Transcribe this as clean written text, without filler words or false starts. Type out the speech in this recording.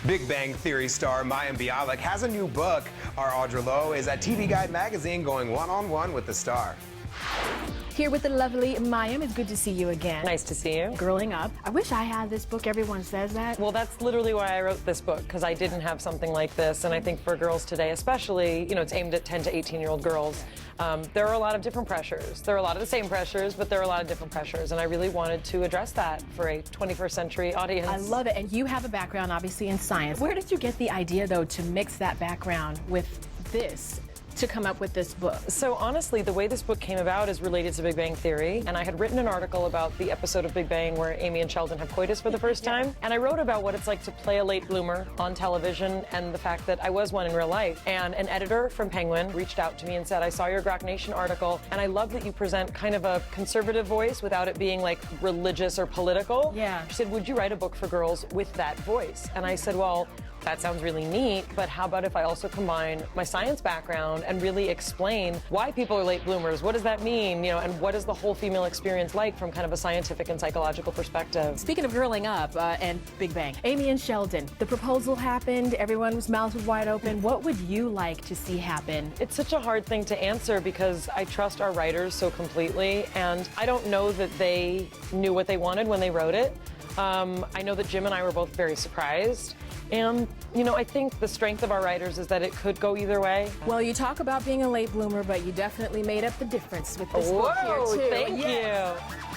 Big Bang Theory star Mayim Bialik has a new book. Our Audra Lowe is at TV Guide magazine going one-on-one with the star. Here with the lovely Mayim. It's good to see you again. Nice to see you. Growing up. I wish I had this book. Everyone says that. Well, that's literally why I wrote this book, because I didn't have something like this. And I think for girls today, especially, you know, it's aimed at 10 to 18-year-old girls. There are a lot of different pressures. There are a lot of the same pressures, but there are a lot of different pressures. And I really wanted to address that for a 21st century audience. I love it. And you have a background, obviously, in science. Where did you get the idea, though, to mix that background with this to come up with this book? So honestly, the way this book came about is related to Big Bang Theory, and I had written an article about the episode of Big Bang where Amy and Sheldon have coitus for the first time, and I wrote about what it's like to play a late bloomer on television and the fact that I was one in real life. And an editor from Penguin reached out to me and said, I saw your Grok Nation article, and I love that you present kind of a conservative voice without it being like religious or political. Yeah. She said, would you write a book for girls with that voice? And I said, well, that sounds really neat, but how about if I also combine my science background and really explain why people are late bloomers? What does that mean? You know, and what is the whole female experience like from kind of a scientific and psychological perspective? Speaking of growing up and Big Bang, Amy and Sheldon, the proposal happened, everyone's mouths were wide open. What would you like to see happen? It's such a hard thing to answer because I trust our writers so completely, and I don't know that they knew what they wanted when they wrote it. I know that Jim and I were both very surprised. And, you know, I think the strength of our writers is that it could go either way. Well, you talk about being a late bloomer, but you definitely made up the difference with this book here, too. Thank you.